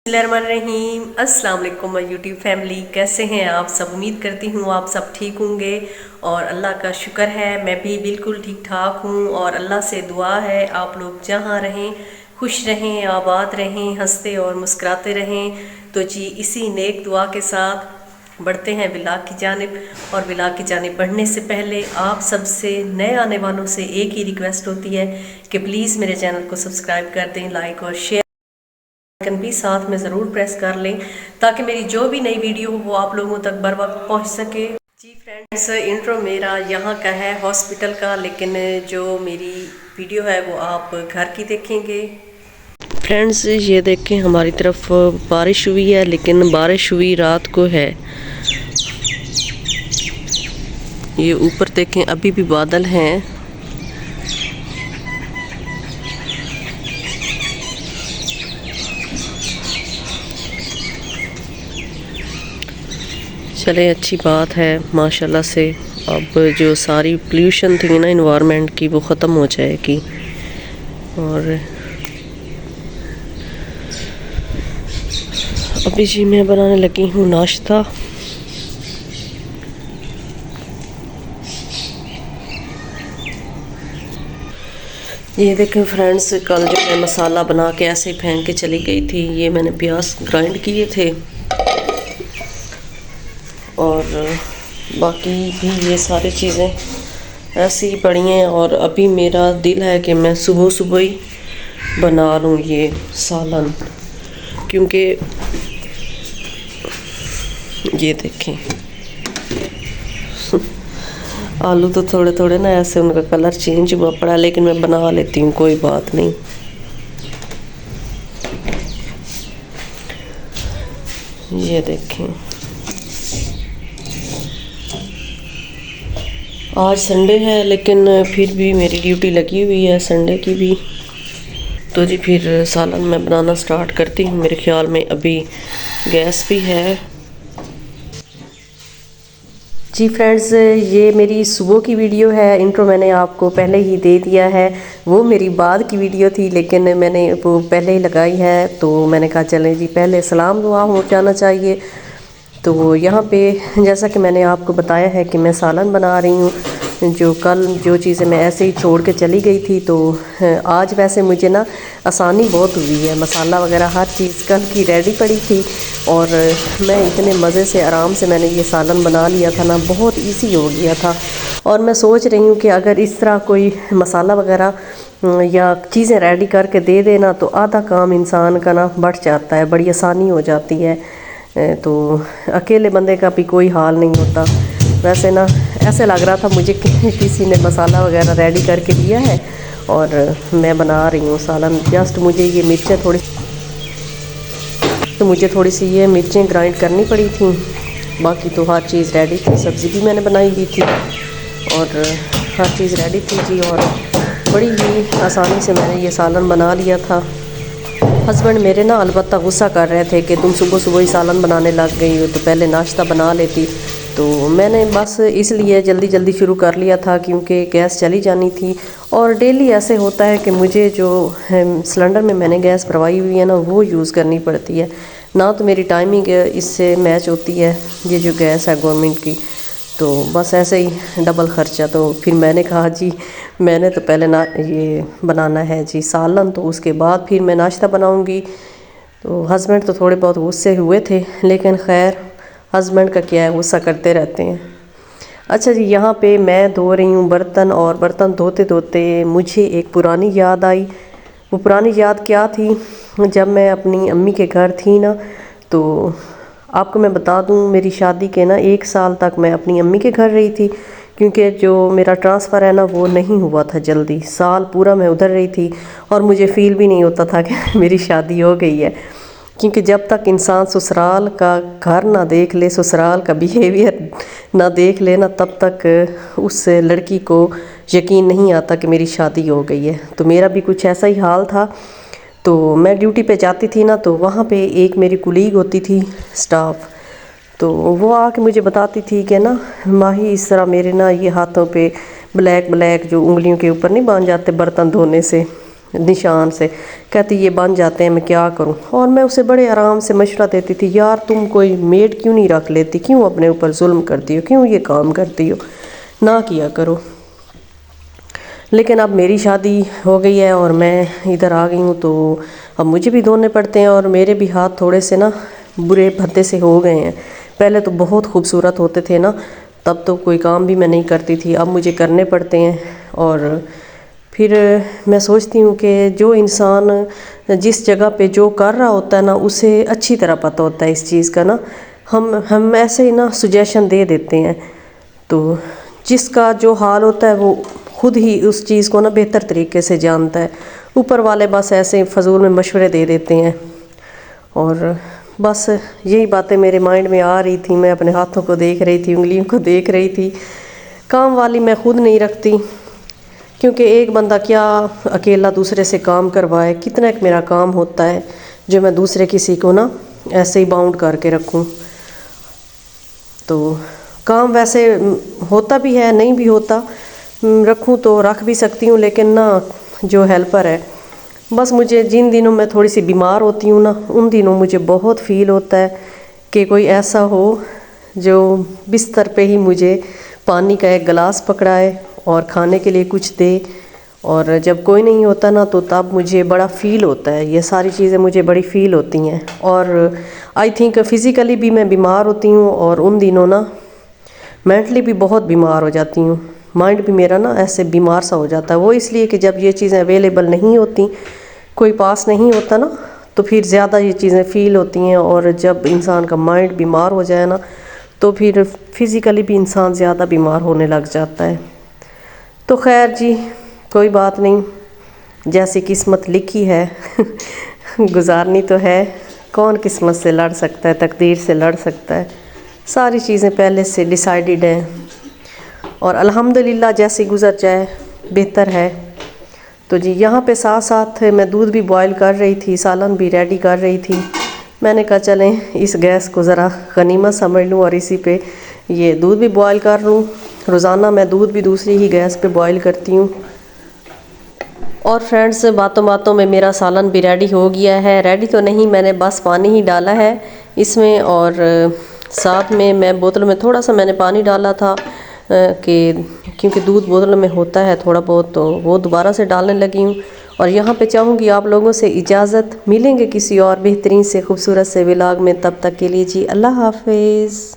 बिस्मिल्लाहिर्रहमानिर्रहीम। अस्सलाम वालेकुम माय यूट्यूब फैमिली, कैसे हैं आप सब। उम्मीद करती हूँ आप सब ठीक होंगे और अल्लाह का शुक्र है मैं भी बिल्कुल ठीक ठाक हूँ। और अल्लाह से दुआ है आप लोग जहाँ रहें खुश रहें, आबाद रहें, हंसते और मुस्कुराते रहें। तो जी इसी नेक दुआ के साथ बढ़ते हैं व्लॉग की जानिब। और व्लॉग की जानिब बढ़ने से पहले आप सबसे नए आने वालों से एक ही रिक्वेस्ट होती है कि प्लीज़ मेरे चैनल को सब्सक्राइब कर दें, लाइक और शेयर आइकन भी साथ में ज़रूर प्रेस कर लें ताकि मेरी जो भी नई वीडियो हो वो आप लोगों तक बर वक्त पहुँच सके। जी फ्रेंड्स, इंट्रो मेरा यहाँ का है हॉस्पिटल का, लेकिन जो मेरी वीडियो है वो आप घर की देखेंगे। फ्रेंड्स ये देखें, हमारी तरफ बारिश हुई है, लेकिन बारिश हुई रात को है। ये ऊपर देखें अभी भी बादल हैं। चले अच्छी बात है माशाल्लाह से। अब जो सारी पोल्यूशन थी ना इन्वायरमेंट की वो ख़त्म हो जाएगी। और अभी जी मैं बनाने लगी हूँ नाश्ता। ये देखें फ्रेंड्स, कल जो मैं मसाला बना के ऐसे ही फेंक के चली गई थी, ये मैंने प्याज ग्राइंड किए थे और बाकी भी ये सारी चीज़ें ऐसी ही पड़ी हैं। और अभी मेरा दिल है कि मैं सुबह सुबह ही बना लूँ ये सालन, क्योंकि ये देखें आलू तो थोड़े थोड़े ना ऐसे उनका कलर चेंज हुआ पड़ा, लेकिन मैं बना लेती हूँ, कोई बात नहीं। ये देखें आज संडे है, लेकिन फिर भी मेरी ड्यूटी लगी हुई है संडे की भी। तो जी फिर सालन मैं बनाना स्टार्ट करती हूँ। मेरे ख्याल में अभी गैस भी है। जी फ्रेंड्स, ये मेरी सुबह की वीडियो है। इंट्रो मैंने आपको पहले ही दे दिया है, वो मेरी बाद की वीडियो थी, लेकिन मैंने वो पहले ही लगाई है। तो मैंने कहा चलें जी पहले सलाम दुआ हो जाना चाहिए। तो यहाँ पे जैसा कि मैंने आपको बताया है कि मैं सालन बना रही हूँ। जो कल जो चीज़ें मैं ऐसे ही छोड़ के चली गई थी, तो आज वैसे मुझे ना आसानी बहुत हुई है। मसाला वगैरह हर चीज़ कल की रेडी पड़ी थी और मैं इतने मज़े से आराम से मैंने ये सालन बना लिया था ना, बहुत इजी हो गया था। और मैं सोच रही हूँ कि अगर इस तरह कोई मसाला वगैरह या चीज़ें रेडी करके दे देना तो आधा काम इंसान का ना बढ़ जाता है, बड़ी आसानी हो जाती है। तो अकेले बंदे का भी कोई हाल नहीं होता। वैसे ना ऐसे लग रहा था मुझे कि किसी ने मसाला वगैरह रेडी करके दिया है और मैं बना रही हूँ सालन। जस्ट मुझे ये मिर्चें थोड़ी सी ये मिर्चें ग्राइंड करनी पड़ी थी, बाकी तो हर चीज़ रेडी थी। सब्ज़ी भी मैंने बनाई हुई थी और हर चीज़ रेडी थी जी। और बड़ी ही आसानी से मैंने ये सालन बना लिया था। हस्बैंड मेरे ना अलबत्ता गुस्सा कर रहे थे कि तुम सुबह सुबह ही सालन बनाने लग गई हो, तो पहले नाश्ता बना लेती। तो मैंने बस इसलिए जल्दी जल्दी शुरू कर लिया था क्योंकि गैस चली जानी थी। और डेली ऐसे होता है कि मुझे जो सिलेंडर में मैंने गैस भरवाई हुई है ना वो यूज़ करनी पड़ती है, ना तो मेरी टाइमिंग इससे मैच होती है ये जो गैस है गवर्नमेंट की। तो बस ऐसे ही डबल ख़र्चा। तो फिर मैंने कहा जी मैंने तो पहले ना ये बनाना है जी सालन, तो उसके बाद फिर मैं नाश्ता बनाऊंगी। तो हस्बैंड तो थोड़े बहुत गुस्से हुए थे, लेकिन खैर हस्बैंड का क्या है, गुस्सा करते रहते हैं। अच्छा जी, यहाँ पे मैं धो रही हूँ बर्तन और बर्तन धोते धोते मुझे एक पुरानी याद आई। वो पुरानी याद क्या थी, जब मैं अपनी अम्मी के घर थी ना, तो आपको मैं बता दूं मेरी शादी के ना 1 साल तक मैं अपनी अम्मी के घर रही थी, क्योंकि जो मेरा ट्रांसफ़र है ना वो नहीं हुआ था जल्दी। साल पूरा मैं उधर रही थी और मुझे फ़ील भी नहीं होता था कि मेरी शादी हो गई है, क्योंकि जब तक इंसान ससुराल का घर ना देख ले, ससुराल का बिहेवियर ना देख ले ना, तब तक उस लड़की को यकीन नहीं आता कि मेरी शादी हो गई है। तो मेरा भी कुछ ऐसा ही हाल था। तो मैं ड्यूटी पे जाती थी ना, तो वहाँ पे एक मेरी कुलीग होती थी स्टाफ, तो वो आके मुझे बताती थी कि ना माही इस तरह मेरे ना ये हाथों पे ब्लैक ब्लैक जो उंगलियों के ऊपर नहीं बांध जाते बर्तन धोने से, निशान से। कहती ये बन जाते हैं, मैं क्या करूं। और मैं उसे बड़े आराम से मशवरा देती थी, यार तुम कोई मेड क्यों नहीं रख लेती, क्यों अपने ऊपर जुल्म करती हो, क्यों ये काम करती हो, ना किया करो। लेकिन अब मेरी शादी हो गई है और मैं इधर आ गई हूँ, तो अब मुझे भी धोने पड़ते हैं और मेरे भी हाथ थोड़े से ना बुरे भद्दे से हो गए हैं। पहले तो बहुत खूबसूरत होते थे ना, तब तो कोई काम भी मैं नहीं करती थी, अब मुझे करने पड़ते हैं। और फिर मैं सोचती हूँ कि जो इंसान जिस जगह पे जो कर रहा होता है ना, उसे अच्छी तरह पता होता है इस चीज़ का ना। हम ऐसे ही ना सुजेशन दे देते हैं, तो जिसका जो हाल होता है वो खुद ही उस चीज़ को ना बेहतर तरीके से जानता है। ऊपर वाले बस ऐसे फजूल में मशवरे दे देते हैं। और बस यही बातें मेरे माइंड में आ रही थी, मैं अपने हाथों को देख रही थी, उंगलियों को देख रही थी। काम वाली मैं खुद नहीं रखती, क्योंकि एक बंदा क्या अकेला दूसरे से काम करवाए, कितना एक मेरा काम होता है जो मैं दूसरे किसी को ना ऐसे ही बाउंड करके रखूं। तो काम वैसे होता भी है, नहीं भी होता, रखूं तो रख भी सकती हूँ, लेकिन ना जो हेल्पर है, बस मुझे जिन दिनों मैं थोड़ी सी बीमार होती हूँ ना, उन दिनों मुझे बहुत फील होता है कि कोई ऐसा हो जो बिस्तर पे ही मुझे पानी का एक गिलास पकड़ाए और खाने के लिए कुछ दे। और जब कोई नहीं होता ना, तो तब मुझे बड़ा फ़ील होता है, ये सारी चीज़ें मुझे बड़ी फ़ील होती हैं। और आई थिंक फ़िज़िकली भी मैं बीमार होती हूँ, और उन दिनों ना मेंटली भी बहुत बीमार हो जाती हूँ। माइंड भी मेरा ना ऐसे बीमार सा हो जाता है। वो इसलिए कि जब ये चीज़ें अवेलेबल नहीं होती, कोई पास नहीं होता ना, तो फिर ज़्यादा ये चीज़ें फ़ील होती हैं। और जब इंसान का माइंड बीमार हो जाए ना, तो फिर फिज़िकली भी इंसान ज़्यादा बीमार होने लग जाता है। तो खैर जी, कोई बात नहीं, जैसी किस्मत लिखी है गुजारनी तो है। कौन किस्मत से लड़ सकता है, तकदीर से लड़ सकता है। सारी चीज़ें पहले से डिसाइडेड हैं, और अल्हम्दुलिल्लाह जैसी गुजर जाए बेहतर है। तो जी यहाँ पे साथ साथ मैं दूध भी बॉईल कर रही थी, सालन भी रेडी कर रही थी। मैंने कहा चलें इस गैस को ज़रा गनीमत समझ लूँ और इसी पे ये दूध भी बॉईल कर लूँ। रोज़ाना मैं दूध भी दूसरी ही गैस पे बॉईल करती हूँ। और फ्रेंड्स, बातों बातों में मेरा सालन भी रेडी हो गया है। रेडी तो नहीं, मैंने बस पानी ही डाला है इसमें, और साथ में मैं बोतल में थोड़ा सा मैंने पानी डाला था कि क्योंकि दूध बोतल में होता है थोड़ा बहुत, तो वो दोबारा से डालने लगी हूँ। और यहाँ पे चाहूँगी आप लोगों से इजाज़त, मिलेंगे किसी और बेहतरीन से खूबसूरत से व्लॉग में। तब तक के लिए जी अल्लाह हाफिज़।